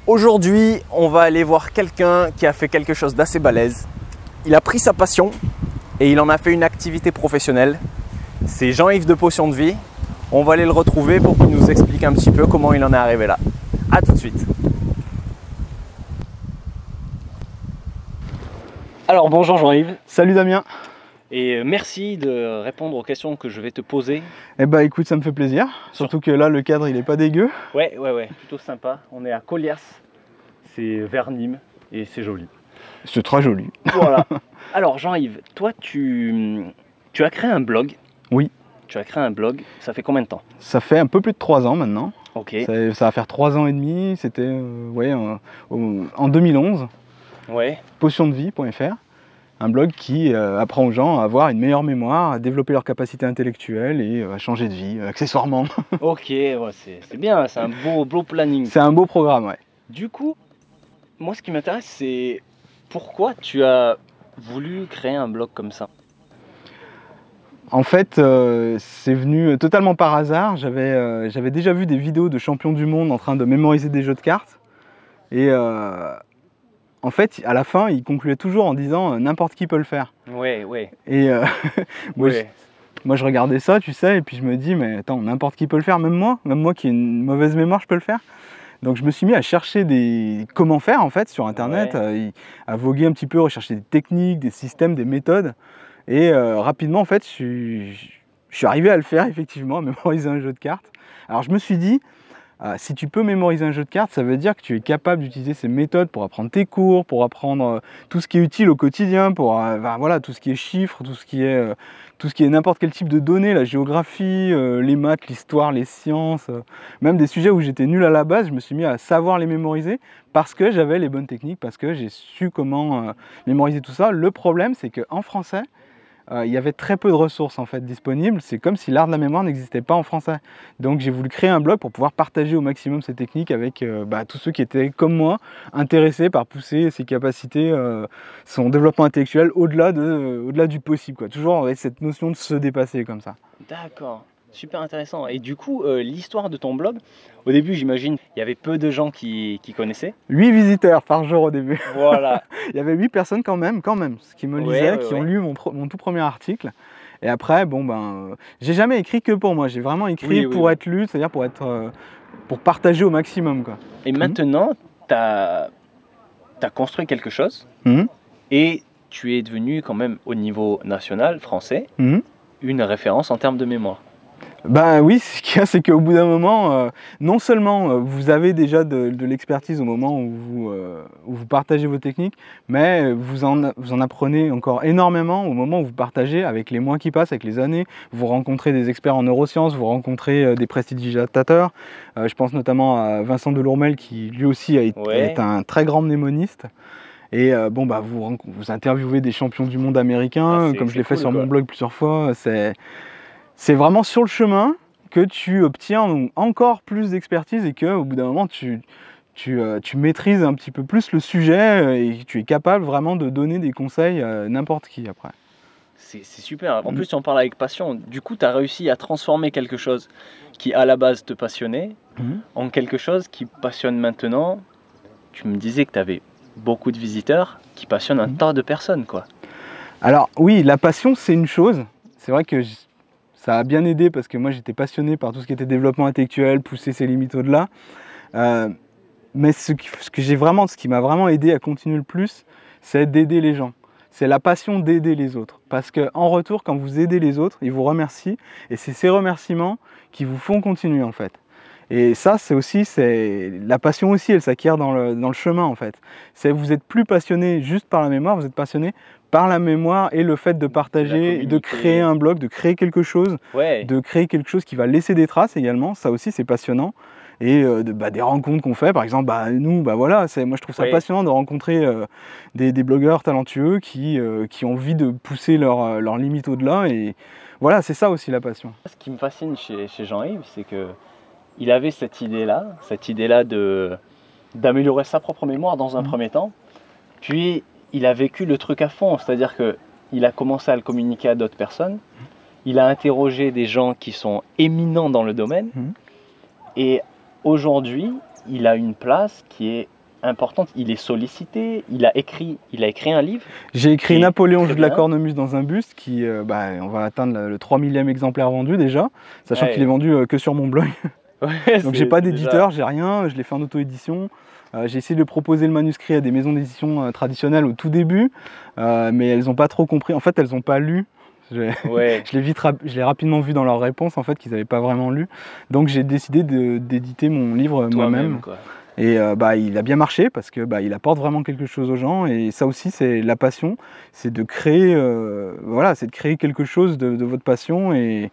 Aujourd'hui, on va aller voir quelqu'un qui a fait quelque chose d'assez balèze. Il a pris sa passion et il en a fait une activité professionnelle. C'est Jean-Yves de Potion de Vie. On va aller le retrouver pour qu'il nous explique un petit peu comment il en est arrivé là. A tout de suite. Alors bonjour Jean-Yves. Salut Damien. Et merci de répondre aux questions que je vais te poser. Eh bah écoute, ça me fait plaisir. Surtout que là, le cadre, il est pas dégueu. Ouais, plutôt sympa. On est à Colliers, c'est vers Nîmes et c'est joli. C'est très joli. Voilà. Alors Jean-Yves, toi tu as créé un blog. Oui. Tu as créé un blog, ça fait combien de temps? Ça fait un peu plus de 3 ans maintenant. Ok. Ça va faire 3 ans et demi, c'était en 2011. Ouais. Potiondevie.fr. Un blog qui apprend aux gens à avoir une meilleure mémoire, à développer leurs capacités intellectuelles et à changer de vie, accessoirement. Ok, ouais, c'est bien, c'est un beau planning. C'est un beau programme, ouais. Du coup, moi ce qui m'intéresse, c'est pourquoi tu as voulu créer un blog comme ça? En fait, c'est venu totalement par hasard. J'avais déjà vu des vidéos de champions du monde en train de mémoriser des jeux de cartes. Et en fait, à la fin, il concluait toujours en disant n'importe qui peut le faire. Ouais. Et Ouais. moi, je regardais ça, tu sais, et puis je me dis, mais attends, n'importe qui peut le faire, même moi qui ai une mauvaise mémoire, je peux le faire. Donc je me suis mis à chercher comment faire en fait sur internet, à voguer un petit peu, rechercher des techniques, des systèmes, des méthodes. Et rapidement en fait, je suis arrivé à le faire effectivement, à mémoriser un jeu de cartes. Alors je me suis dit, si tu peux mémoriser un jeu de cartes, ça veut dire que tu es capable d'utiliser ces méthodes pour apprendre tes cours, pour apprendre tout ce qui est utile au quotidien, pour voilà, tout ce qui est chiffres, tout ce qui est n'importe quel type de données, la géographie, les maths, l'histoire, les sciences, même des sujets où j'étais nul à la base, je me suis mis à savoir les mémoriser parce que j'avais les bonnes techniques, parce que j'ai su comment mémoriser tout ça. Le problème, c'est qu'en français, il y avait très peu de ressources en fait disponibles. C'est comme si l'art de la mémoire n'existait pas en français. Donc j'ai voulu créer un blog pour pouvoir partager au maximum ces techniques avec tous ceux qui étaient comme moi intéressés par pousser ses capacités, son développement intellectuel au-delà du possible, quoi. Toujours avec cette notion de se dépasser comme ça. D'accord, super intéressant. Et du coup, l'histoire de ton blog, au début j'imagine il y avait peu de gens qui connaissaient. 8 visiteurs par jour au début. Voilà. Il y avait 8 personnes quand même, ce qui me lisaient, qui ont lu mon tout premier article. Et après, j'ai jamais écrit que pour moi, j'ai vraiment écrit pour être lu, c'est-à-dire pour partager au maximum, quoi. Et maintenant, tu as construit quelque chose et tu es devenu quand même au niveau national, français, une référence en termes de mémoire. Ben oui, ce qu'il y a, c'est qu'au bout d'un moment, non seulement vous avez déjà de l'expertise au moment où vous partagez vos techniques, mais vous en apprenez encore énormément au moment où vous partagez avec les mois qui passent, avec les années. Vous rencontrez des experts en neurosciences, vous rencontrez des prestidigitateurs. Je pense notamment à Vincent Delourmel qui lui aussi est un très grand mnémoniste. Et vous interviewez des champions du monde américains, comme je l'ai fait sur mon blog plusieurs fois. C'est vraiment sur le chemin que tu obtiens encore plus d'expertise et qu'au bout d'un moment, tu maîtrises un petit peu plus le sujet et tu es capable vraiment de donner des conseils à n'importe qui après. C'est super. En plus, tu en parles avec passion. Du coup, tu as réussi à transformer quelque chose qui, à la base, te passionnait en quelque chose qui passionne maintenant. Tu me disais que tu avais beaucoup de visiteurs qui passionnent un tas de personnes, quoi. Alors oui, la passion, c'est une chose. C'est vrai que ça a bien aidé parce que moi j'étais passionné par tout ce qui était développement intellectuel, pousser ses limites au-delà. Mais ce qui m'a vraiment aidé à continuer le plus, c'est d'aider les gens. C'est la passion d'aider les autres. Parce qu'en retour, quand vous aidez les autres, ils vous remercient. Et c'est ces remerciements qui vous font continuer en fait. Et ça, la passion aussi, elle s'acquiert dans le chemin en fait. Vous n'êtes plus passionné juste par la mémoire, vous êtes passionné par la mémoire et le fait de partager, de créer un blog, de créer quelque chose, de créer quelque chose qui va laisser des traces également. Ça aussi, c'est passionnant. Et des rencontres qu'on fait, par exemple, moi je trouve ça passionnant de rencontrer des blogueurs talentueux qui ont envie de pousser leurs limites au-delà. Et voilà, c'est ça aussi la passion. Ce qui me fascine chez Jean-Yves, c'est que il avait cette idée-là d'améliorer sa propre mémoire dans un premier temps, puis il a vécu le truc à fond, c'est-à-dire qu'il a commencé à le communiquer à d'autres personnes, il a interrogé des gens qui sont éminents dans le domaine, et aujourd'hui, il a une place qui est importante. Il est sollicité, il a écrit un livre. J'ai écrit Napoléon joue de la bien. cornemuse dans un buste qui, on va atteindre le 3 millième exemplaire vendu déjà, sachant Ouais. qu'il est vendu que sur mon blog. Ouais, Donc j'ai pas d'éditeur, j'ai rien, je l'ai fait en auto-édition. J'ai essayé de proposer le manuscrit à des maisons d'édition traditionnelles au tout début, mais elles n'ont pas trop compris. En fait, elles n'ont pas lu. Ouais. Je l'ai rapidement vu dans leurs réponses en fait qu'ils n'avaient pas vraiment lu. Donc j'ai décidé d'éditer mon livre moi-même. Et il a bien marché parce que il apporte vraiment quelque chose aux gens. Et ça aussi c'est la passion, c'est de créer, c'est de créer quelque chose de votre passion et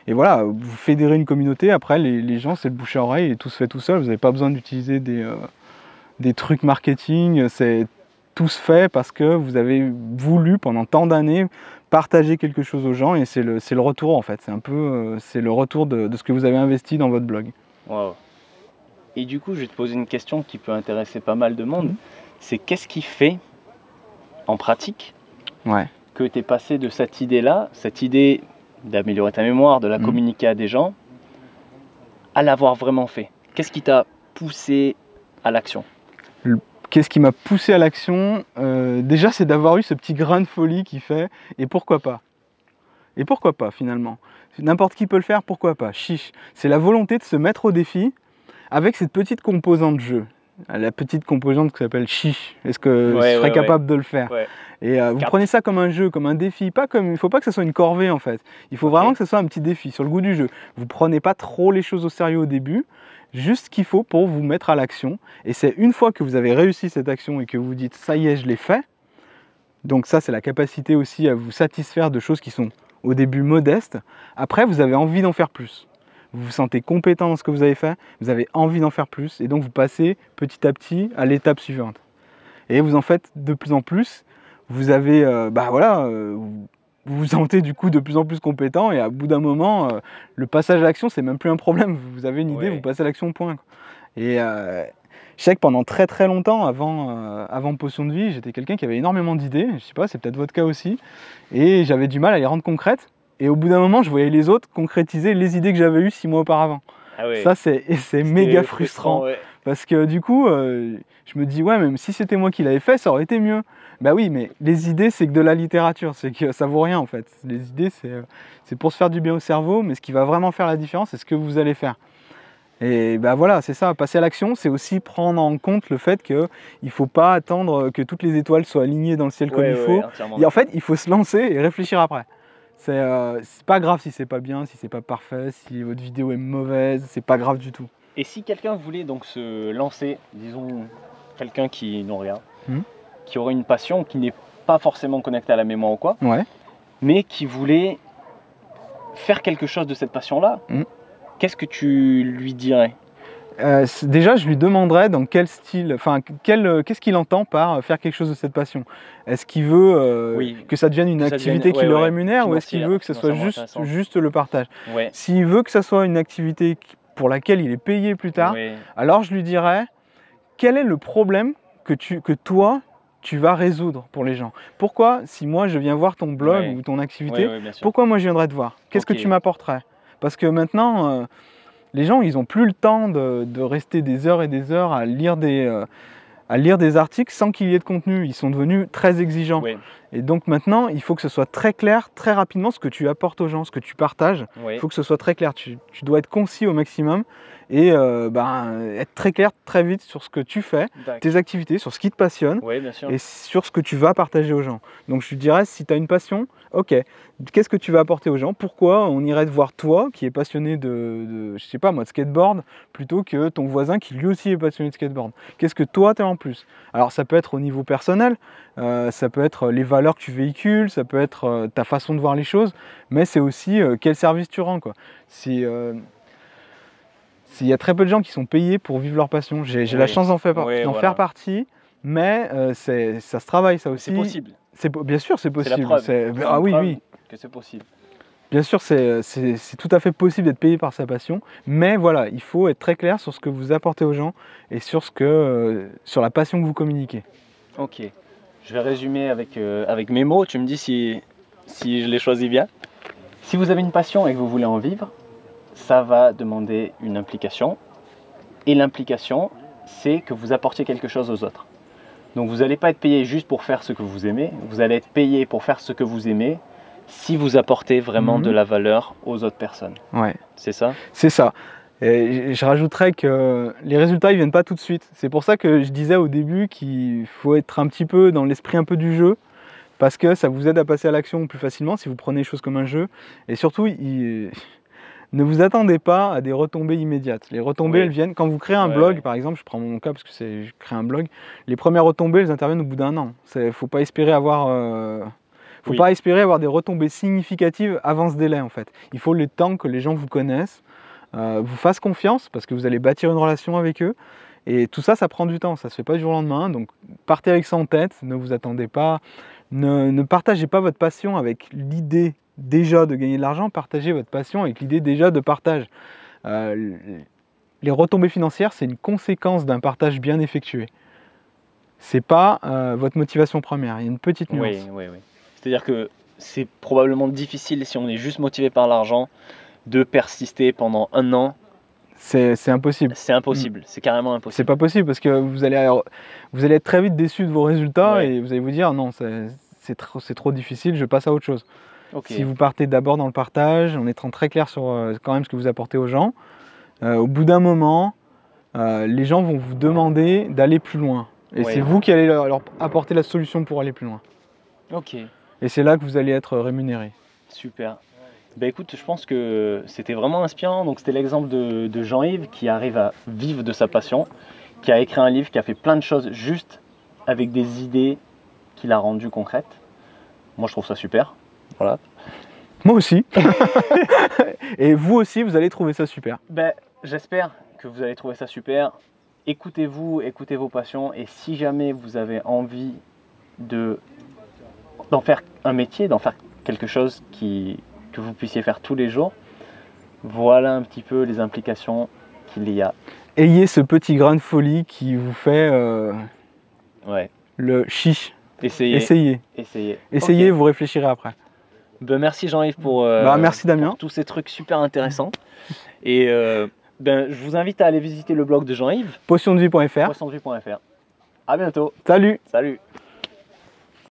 voilà, vous fédérez une communauté. Après les gens c'est le bouche à oreille et tout se fait tout seul. Vous n'avez pas besoin d'utiliser des trucs marketing. C'est tout se fait parce que vous avez voulu pendant tant d'années partager quelque chose aux gens et c'est le retour en fait. C'est un peu c'est le retour de ce que vous avez investi dans votre blog. Wow. Et du coup, je vais te poser une question qui peut intéresser pas mal de monde. C'est qu'est-ce qui fait, en pratique, que tu es passé de cette idée-là, cette idée d'améliorer ta mémoire, de la communiquer à des gens, à l'avoir vraiment fait? Qu'est-ce qui t'a poussé à l'action? Qu'est-ce qui m'a poussé à l'action? Déjà, c'est d'avoir eu ce petit grain de folie qui fait « et pourquoi pas ?» Et pourquoi pas, finalement? N'importe qui peut le faire, pourquoi pas? Chiche. C'est la volonté de se mettre au défi avec cette petite composante jeu. La petite composante qui s'appelle chiche. Est-ce que je serais capable de le faire? Et vous prenez ça comme un jeu, comme un défi. Il ne faut pas que ce soit une corvée, en fait. Il faut vraiment que ce soit un petit défi, sur le goût du jeu. Vous ne prenez pas trop les choses au sérieux au début. Juste ce qu'il faut pour vous mettre à l'action. Et c'est une fois que vous avez réussi cette action et que vous vous dites « ça y est, je l'ai fait », donc ça, c'est la capacité aussi à vous satisfaire de choses qui sont au début modestes. Après, vous avez envie d'en faire plus. Vous vous sentez compétent dans ce que vous avez fait, vous avez envie d'en faire plus, et donc vous passez petit à petit à l'étape suivante. Et vous en faites de plus en plus. Vous avez, vous vous sentez du coup de plus en plus compétent, et à bout d'un moment, le passage à l'action, c'est même plus un problème. Vous avez une idée, vous passez à l'action, point. Et je sais que pendant très très longtemps, avant Potion de Vie, j'étais quelqu'un qui avait énormément d'idées. Je sais pas, c'est peut-être votre cas aussi. Et j'avais du mal à les rendre concrètes. Et au bout d'un moment, je voyais les autres concrétiser les idées que j'avais eues 6 mois auparavant. Ah ouais. Ça, c'est méga frustrant. Parce que du coup, je me dis, ouais, même si c'était moi qui l'avais fait, ça aurait été mieux. Bah oui, mais les idées, c'est que de la littérature, c'est que ça vaut rien en fait. Les idées, c'est pour se faire du bien au cerveau, mais ce qui va vraiment faire la différence, c'est ce que vous allez faire. Et ben voilà, c'est ça, passer à l'action, c'est aussi prendre en compte le fait qu'il ne faut pas attendre que toutes les étoiles soient alignées dans le ciel comme il faut. Et en fait, il faut se lancer et réfléchir après. C'est pas grave si c'est pas bien, si c'est pas parfait, si votre vidéo est mauvaise, c'est pas grave du tout. Et si quelqu'un voulait donc se lancer, disons quelqu'un qui n'ont rien, qui aurait une passion, qui n'est pas forcément connecté à la mémoire ou quoi, mais qui voulait faire quelque chose de cette passion-là, qu'est-ce que tu lui dirais? Déjà, je lui demanderais dans quel style, qu'est-ce qu'il entend par faire quelque chose de cette passion. Est-ce qu'il veut que ça devienne une activité qui le rémunère, ou est-ce qu'il veut que ce soit juste le partage? S'il veut que ça soit une activité pour laquelle il est payé plus tard, alors je lui dirais quel est le problème que toi tu vas résoudre pour les gens. Pourquoi, si moi je viens voir ton blog ou ton activité, pourquoi moi je viendrais te voir? Qu'est-ce que tu m'apporterais? Parce que maintenant, les gens, ils n'ont plus le temps de rester des heures et des heures à lire des articles sans qu'il y ait de contenu. Ils sont devenus très exigeants. Et donc maintenant, il faut que ce soit très clair, très rapidement, ce que tu apportes aux gens, ce que tu partages. Il faut que ce soit très clair. Tu dois être concis au maximum et être très clair très vite sur ce que tu fais, tes activités, sur ce qui te passionne et sur ce que tu vas partager aux gens. Donc je te dirais, si tu as une passion, ok, qu'est-ce que tu vas apporter aux gens? Pourquoi on irait te voir toi, qui est passionné de je sais pas moi, de skateboard, plutôt que ton voisin qui lui aussi est passionné de skateboard? Qu'est-ce que toi tu as en plus? Alors ça peut être au niveau personnel, ça peut être les valeurs que tu véhicules, ça peut être ta façon de voir les choses, mais c'est aussi quel service tu rends, quoi. Il y a très peu de gens qui sont payés pour vivre leur passion. J'ai la chance d'en faire partie, mais ça se travaille, ça aussi. C'est possible. Bien sûr, c'est possible. Ah oui, que c'est possible. Bien sûr, c'est tout à fait possible d'être payé par sa passion, mais voilà, il faut être très clair sur ce que vous apportez aux gens et sur la passion que vous communiquez. Ok, je vais résumer avec mes mots, tu me dis si je les choisis bien. Si vous avez une passion et que vous voulez en vivre, ça va demander une implication. Et l'implication, c'est que vous apportiez quelque chose aux autres. Donc vous n'allez pas être payé juste pour faire ce que vous aimez, vous allez être payé pour faire ce que vous aimez si vous apportez vraiment de la valeur aux autres personnes. Ouais. C'est ça? C'est ça. Et je rajouterais que les résultats ils viennent pas tout de suite. C'est pour ça que je disais au début qu'il faut être un petit peu dans l'esprit un peu du jeu, parce que ça vous aide à passer à l'action plus facilement si vous prenez les choses comme un jeu. Et surtout, ne vous attendez pas à des retombées immédiates. Les retombées, elles viennent quand vous créez un blog, par exemple. Je prends mon cas parce que je crée un blog. Les premières retombées, elles interviennent au bout d'un an. Il ne faut pas espérer avoir des retombées significatives avant ce délai en fait. Il faut le temps que les gens vous connaissent, vous fassent confiance parce que vous allez bâtir une relation avec eux. Et tout ça, ça prend du temps, ça ne se fait pas du jour au lendemain. Donc partez avec ça en tête, ne vous attendez pas, ne partagez pas votre passion avec l'idée déjà de gagner de l'argent, partagez votre passion avec l'idée déjà de partage. Les retombées financières, c'est une conséquence d'un partage bien effectué. Ce n'est pas votre motivation première, il y a une petite nuance. Oui. C'est-à-dire que c'est probablement difficile si on est juste motivé par l'argent de persister pendant un an. C'est impossible. C'est impossible, c'est carrément impossible. C'est pas possible parce que vous allez être très vite déçu de vos résultats et vous allez vous dire non, c'est trop difficile, je passe à autre chose. Okay. Si vous partez d'abord dans le partage, en étant très clair sur quand même ce que vous apportez aux gens, au bout d'un moment, les gens vont vous demander d'aller plus loin. Et c'est vous qui allez leur apporter la solution pour aller plus loin. Ok. Et c'est là que vous allez être rémunéré. Super. Ben écoute, je pense que c'était vraiment inspirant. Donc c'était l'exemple de Jean-Yves qui arrive à vivre de sa passion, qui a écrit un livre, qui a fait plein de choses juste avec des idées qu'il a rendues concrètes. Moi, je trouve ça super. Voilà. Moi aussi. Et vous aussi, vous allez trouver ça super. Ben, j'espère que vous allez trouver ça super. Écoutez-vous, écoutez vos passions. Et si jamais vous avez envie d'en faire un métier, d'en faire quelque chose que vous puissiez faire tous les jours, voilà un petit peu les implications qu'il y a. Ayez ce petit grain de folie qui vous fait le chiche. Essayez. Okay. Vous réfléchirez après. Ben, merci Jean-Yves pour, merci Damien. pour tous ces trucs super intéressants. Et je vous invite à aller visiter le blog de Jean-Yves. Potiondevie.fr. À bientôt. Salut. Salut.